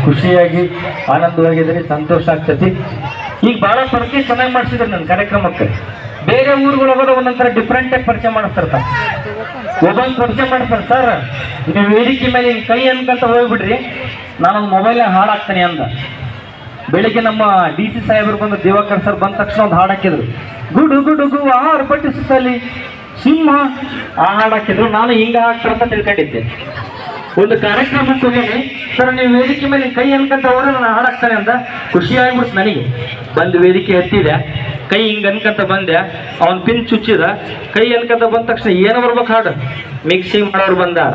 ಖುಷಿಯಾಗಿ ಆನಂದವಾಗಿದ್ರಿ, ಸಂತೋಷ ಆಗ್ತೈತಿ. ಈಗ ಭಾಳ ಪರಿಚಯ ಚೆನ್ನಾಗಿ ಮಾಡಿಸಿದ್ರಿ ನನ್ನ ಕಾರ್ಯಕ್ರಮಕ್ಕೆ. ಬೇರೆ ಊರುಗಳೊಳಗೋದ ಒಂದೊಂಥರ ಡಿಫ್ರೆಂಟ್ ಆಗಿ ಪರಿಚಯ ಮಾಡಿಸ್ತಾರ. ಒಬ್ಬೊಂದು ಪರಿಚಯ ಮಾಡ್ತಾರೆ, ಸರ್ ನೀವು ವೇದಿಕೆ ಮೇಲೆ ಹಿಂಗೆ ಕೈ ಅನ್ಕಂತ ಹೋಗ್ಬಿಡ್ರಿ, ನಾನೊಂದು ಮೊಬೈಲ್ ಹಾಡಾಕ್ತೇನೆ ಅಂದ. ಬೆಳಿಗ್ಗೆ ನಮ್ಮ DC ಸಾಹೇಬರು ಬಂದು ದಿವಾಕರ್ ಸರ್ ಬಂದ ತಕ್ಷಣ ಒಂದು ಹಾಡು ಹಾಕಿದ್ರು, ಗುಡು ಗುಡುಗು ಆರ್ಭಟಿಸಲಿ ಸಿಂಹ. ಆ ಹಾಡು ಹಾಕಿದ್ರು. ನಾನು ಹಿಂಗೆ ಹಾಕ್ತಾರಂತ ತಿಳ್ಕೊಂಡಿದ್ದೆ. ಒಂದು ಕಾರ್ಯಕ್ರಮಕ್ಕೆ ಹೋಗೇನೆ, ಸರ್ ನೀವು ವೇದಿಕೆ ಮೇಲೆ ಕೈ ಅನ್ಕಂತ ಹೋದ್ರೆ ನಾನು ಹಾಡಾಕ್ತಾನೆ ಅಂತ. ಖುಷಿ ಆಗ್ಬಿಡ್ತು ನನಗೆ. ಬಂದು ವೇದಿಕೆ ಎತ್ತಿದೆ, ಕೈ ಹಿಂಗೆ ಅನ್ಕಂತ ಬಂದೆ, ಅವನ್ ಪಿನ್ ಚುಚ್ಚಿದ, ಕೈ ಅನ್ಕಂತ ಬಂದ ತಕ್ಷಣ ಏನು ಬರ್ಬೇಕು ಹಾಡು? ಮಿಕ್ಸಿಂಗ್ ಮಾಡೋರು ಬಂದಾರ,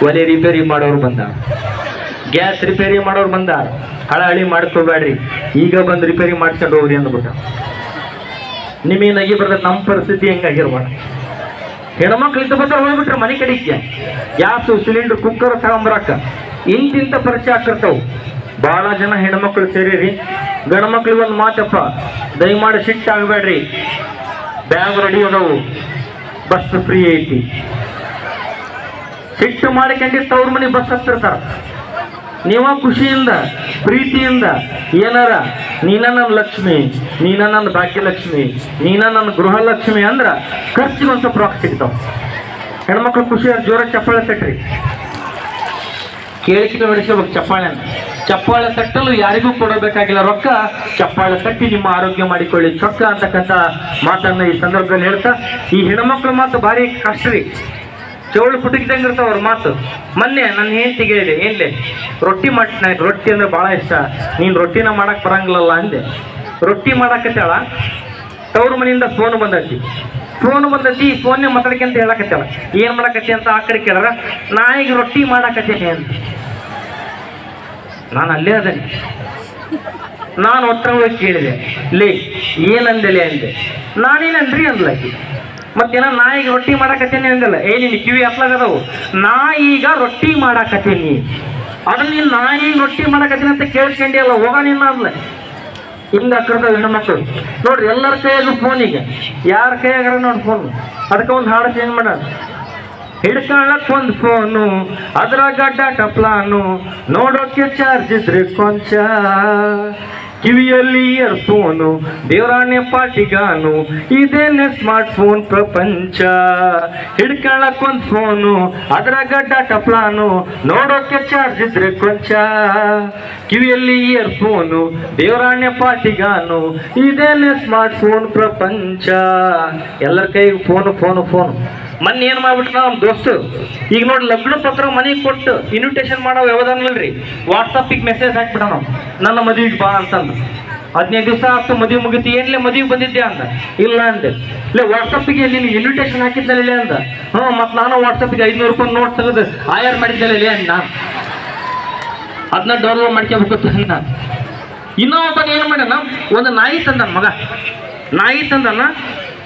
ಒಲೆ ರಿಪೇರಿ ಮಾಡೋರು ಬಂದಾರ, ಗ್ಯಾಸ್ ರಿಪೇರಿ ಮಾಡೋರು ಬಂದಾರ. ಹಳಿ ಮಾಡ್ಕೋಬೇಡ್ರಿ, ಈಗ ಬಂದು ರಿಪೇರಿ ಮಾಡ್ಕೊಂಡು ಹೋಗ್ರಿ ಅಂದ್ಬಿಟ್ಟ. ನಿಮಗೆ ನಗಿ ಬರ್ತದೆ, ನಮ್ಮ ಪರಿಸ್ಥಿತಿ ಹೆಂಗಾಗಿರ್ಬೇಡ. ಹೆಣ್ಮಕ್ಳು ಇದ್ದ ಬತ್ತ ಹೋಗ್ಬಿಟ್ರೆ ಮನೆ ಕಡೆಗೆ ಗ್ಯಾಸು ಸಿಲಿಂಡರ್ ಕುಕ್ಕರ್ ತಗೊಂಬರಕ್ಕ ಇಂತಿಂತ ಪರಿಚಯ ಆಗ್ತಿರ್ತಾವು. ಭಾಳ ಜನ ಹೆಣ್ಮಕ್ಳು ಸೇರಿರಿ. ಗಂಡು ಮಕ್ಳಿಗೆ ಒಂದು ಮಾತಪ್ಪ, ದಯಮಾಡಿ ಸಿಟ್ಟು ಆಗಬೇಡ್ರಿ. ಬ್ಯಾಗ್ ರೆಡಿ ಅದಾವು, ಬಸ್ ಫ್ರೀ ಐತಿ. ಸಿಟ್ಟು ಮಾಡ್ಕೊಂಡಿತ್ತು ಅವ್ರ ಮನೆ ಬಸ್ ಹತ್ತಿರ್ತಾರ. ನೀವ ಖುಷಿಯಿಂದ ಪ್ರೀತಿಯಿಂದ ಏನಾರ ನೀನ ನನ್ನ ಲಕ್ಷ್ಮಿ, ನೀನ ನನ್ನ ಭಾಗ್ಯಲಕ್ಷ್ಮಿ, ನೀನ ನನ್ನ ಗೃಹಲಕ್ಷ್ಮಿ ಅಂದ್ರ ಖರ್ಚಿಗೆ ಒಂದು ಸ್ವಲ್ಪ ರೊಕ್ಕ ಸಿಗ್ತಾವ. ಹೆಣ್ಮಕ್ಳು ಖುಷಿಯಾಗಿ ಜೋರಾಗಿ ಚಪ್ಪಾಳೆ ತಟ್ರಿ. ಕೇಳಿಕೆ ಹೊಡಿಸ್ಕೋಬೇಕು ಚಪ್ಪಾಳೆ. ಚಪ್ಪಾಳೆ ತಟ್ಟಲು ಯಾರಿಗೂ ಕೊಡಬೇಕಾಗಿಲ್ಲ ರೊಕ್ಕ. ಚಪ್ಪಾಳೆ ತಟ್ಟಿ ನಿಮ್ಮ ಆರೋಗ್ಯ ಮಾಡಿಕೊಳ್ಳಿ ಚೊಕ್ಕ ಅಂತಕ್ಕಂಥ ಮಾತನ್ನ ಈ ಸಂದರ್ಭದಲ್ಲಿ ಹೇಳ್ತಾ, ಈ ಹೆಣ್ಮಕ್ಳ ಮಾತು ಭಾರಿ ಕಷ್ಟ ರೀ. ಚೌಳು ಪುಟಕಿದಂಗೆ ಇರ್ತಾವ ಅವ್ರ ಮಾತು. ಮೊನ್ನೆ ನನ್ನ ಹೆಂಡತಿಗೆ ಹೇಳಿದೆ, ಏನ್ಲೆ ರೊಟ್ಟಿ ಮಾಡ್ತೀನಿ, ರೊಟ್ಟಿ ಅಂದ್ರೆ ಭಾಳ ಇಷ್ಟ, ನೀನು ರೊಟ್ಟಿನ ಮಾಡಕ್ಕೆ ಬರಂಗಿಲ್ಲಲ್ಲ ಅಂದೆ. ರೊಟ್ಟಿ ಮಾಡಾಕತ್ತಾಳ. ತವ್ರ ಮನೆಯಿಂದ ಫೋನ್ ಬಂದೈತಿ. ಈ ಫೋನ್ನೇ ಮಾತಾಡ್ಕೊಂತ ಹೇಳಕತ್ತಾಳ. ಏನು ಮಾಡಕತ್ತಿ ಅಂತ ಆ ಕಡೆ ಕೇಳಿದ್ರ, ನಾ ಈಗ ರೊಟ್ಟಿ ಮಾಡಾಕತ್ತೇನೆ ಅಂತ. ನಾನು ಅಲ್ಲೇ ಅದೇನೆ. ನಾನು ಹತ್ರ ಹೋಗಿ ಕೇಳಿದೆ, ಲೇ ಏನಂದಲೆ ಅಂದೆ. ನಾನೇನಂದ್ರಿ ಅಂದ್ಲಾಕಿ. ಮತ್ತೇನ ನಾ ಈಗ ರೊಟ್ಟಿ ಮಾಡಾಕತ್ತೇನೆ ಅಂದಲ್ಲ. ನಿನ್ನ ಕಿವಿ ಹತ್ಲಾಗದವು. ನಾ ಈಗ ರೊಟ್ಟಿ ಮಾಡಾಕತ್ತೇನಿ, ಅದನ್ನ ನೀನು ನಾ ಈಗ ರೊಟ್ಟಿ ಮಾಡಾಕತ್ತೀನಿ ಅಂತ ಕೇಳಿಸ್ಕೊಂಡಿ ಅಲ್ಲ, ಹೋಗ ನಿನ್ನ ಅಂದ್ಲ. ಹಿಂಗ ಕರ್ತಾವ ಹೆಣ್ಮಕ್ಳು ನೋಡ್ರಿ. ಎಲ್ಲರ ಕೈಯಾಗ ಫೋನ್, ಈಗ ಯಾರ ಕೈಯಾಗಾರ ನೋಡಿ ಫೋನ್. ಅದಕ್ಕೆ ಒಂದು ಹಾಡು ಚೇಂಜ್ ಮಾಡ. ಹಿಡ್ಕೊಳ್ಳಕ್ ಒಂದು ಫೋನು, ಅದ್ರಾಗ ಡಾಟಾ ಪ್ಲಾನು, ನೋಡೋಕೆ ಚಾರ್ಜ್ ಇದ್ರೆ ಕೊಂಚ, ಕಿವಿಯಲ್ಲಿ ಇಯರ್ಫೋನು, ದೇವರಾಣೆ ಪಾಟಿಗಾನು, ಇದೇನೆ ಸ್ಮಾರ್ಟ್ ಫೋನ್ ಪ್ರಪಂಚ. ಹಿಡ್ಕೊಳ್ಳಕ್ ಒಂದು ಫೋನು, ಅದ್ರಾಗ ಡಾಟಾ ಪ್ಲಾನು, ನೋಡೋಕೆ ಚಾರ್ಜ್ ಇದ್ರೆ ಕೊಂಚ, ಕಿವಿಯಲ್ಲಿ ಇಯರ್ಫೋನು, ದೇವರಾಣೆ ಪಾಟಿಗಾನು, ಇದೇನೆ ಸ್ಮಾರ್ಟ್ ಫೋನ್ ಪ್ರಪಂಚ. ಎಲ್ಲರ ಕೈಗೆ ಫೋನು ಫೋನು ಫೋನು. ಮೊನ್ನೆ ಏನು ಮಾಡ್ಬಿಟ್ರೆ ನಮ್ಮ ದೋಸ್ತರು ಈಗ ನೋಡಿ, ಲಗ್ನ ಪತ್ರ ಮನೆಗೆ ಕೊಟ್ಟು ಇನ್ವಿಟೇಷನ್ ಮಾಡೋ ವ್ಯವಧಾನಲ್ರಿ. ವಾಟ್ಸಪ್ಪಿಗೆ ಮೆಸೇಜ್ ಹಾಕ್ಬಿಡ ನಾವು, ನನ್ನ ಮದುವೆಗೆ ಬಾ ಅಂತಂದು. 15 ದಿವಸ ಆಗ್ತು ಮದುವೆ ಮುಗಿತು. ಏನ್ಲೇ ಮದುವೆಗೆ ಬಂದಿದ್ದೆ ಅಂದ. ಇಲ್ಲ ಅಂದೆ. ಇಲ್ಲ ವಾಟ್ಸಪ್ಪಿಗೆ ನಿನ್ಗೆ ಇನ್ವಿಟೇಷನ್ ಹಾಕಿದ್ದಲ್ಲ ಅಂದ. ಮತ್ತು ನಾನು ವಾಟ್ಸಪ್ಪಿಗೆ 500 ರೂಪಾಯಿ ನೋಟ್ ತೆಗೆದು ಆಯರ್ ಮಾಡಿದ್ದಲ್ಲ ಅಂದ. ನಾನು ಅದನ್ನ ಡೌನ್ಲೋಡ್ ಮಾಡ್ಕೋಬೇಕು ನಾನು. ಇನ್ನೊಬ್ಬನ ಏನು ಮಾಡ್ಯಾನ, ಒಂದು ನಾಯಿ ತಂದನ ಮಗ. ನಾಯಿ ತಂದನ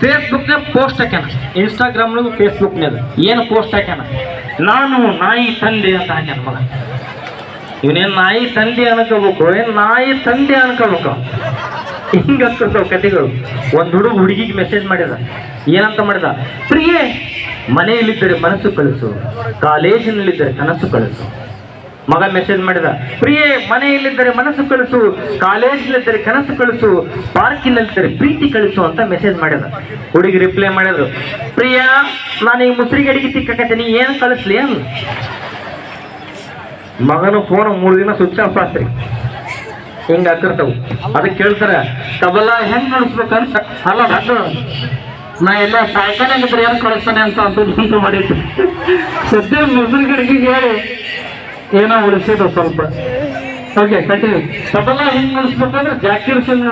ಫೇಸ್ಬುಕ್ನೇ ಪೋಸ್ಟ್ ಹಾಕ್ಯಾನ, ಇನ್ಸ್ಟಾಗ್ರಾಮ್ನಾಗ ಫೇಸ್ಬುಕ್ನಾಗ ಏನು ಪೋಸ್ಟ್ ಹಾಕ್ಯಾನ, ನಾನು ನಾಯಿ ತಂದೆ ಅಂತ ಹಾಕ್ಯಾನ ಮಗ. ಇವನೇನು ನಾಯಿ ತಂದೆ ಅನ್ಕೋಬೇಕು, ಏನು ನಾಯಿ ತಂದೆ ಅನ್ಕೋಬೇಕು. ಹಿಂಗೆ ಆಗ್ತಿರ್ತಾವ ಕಥೆಗಳು. ಒಂದು ಹುಡುಗಿಗೆ ಮೆಸೇಜ್ ಮಾಡಿದ. ಏನಂತ ಮಾಡಿದ, ಪ್ರಿಯೇ ಮನೆಯಲ್ಲಿದ್ದರೆ ಮನಸ್ಸು ಕಳಿಸು, ಕಾಲೇಜಿನಲ್ಲಿದ್ದರೆ ಕನಸು ಕಳಿಸು. ಮಗ ಮೆಸೇಜ್ ಮಾಡಿದ, ಪ್ರಿಯೇ ಮನೆಯಲ್ಲಿದ್ದರೆ ಮನಸ್ಸು ಕಳಿಸು, ಕಾಲೇಜಿನಲ್ಲಿದ್ದರೆ ಕನಸು ಕಳಿಸು, ಪಾರ್ಕಿನಲ್ಲಿದ್ದರೆ ಪ್ರೀತಿ ಕಳಿಸು ಅಂತ ಮೆಸೇಜ್ ಮಾಡಿದ. ಹುಡುಗಿ ರಿಪ್ಲೈ ಮಾಡಿದ್ರು, ಪ್ರಿಯಾ ನಾನು ಈ ಮುಸ್ರಿಗೆ ಅಡಿಗೆ ತಿಕ್ಕಕತ್ತೀನಿ, ಏನು ಕಳಿಸ್ಲಿ ಅನ್. ಮಗನು ಫೋನ್ 3 ದಿನ ಸ್ವಿಚ್ ಆಫ್ ಆತ್ರಿ. ಹಿಂಗೆ ಹಾಕಿರ್ತಾವು. ಅದಕ್ಕೆ ಕೇಳ್ತಾರೆ, ತಬಲಾ ಹೆಂಗೆ ನಡೆಸ್ಬೇಕಂತ. ಅಲ್ಲ ಅದು ನಾ ಎಲ್ಲ ಸಾಯ್ಕಾನಾಗಿದ್ರೆ ಏನು ಕಳಿಸ್ತಾನೆ ಅಂತ ಮಾಡಿದ್ದು. ಸದ್ಯ ಮುಸ್ರಿಗೆ ಅಡಿಗೆಗೆ ಹೇಳಿ ಏನೋ ಉಳಿಸಿದ್ರು ಸ್ವಲ್ಪ. Okay continue. ತಬಲಾ ಹೆಂಗೆ ನಡೆಸ್ಬೇಕಂದ್ರೆ ಜಾಕೀರ್ ಸಿಂಗ್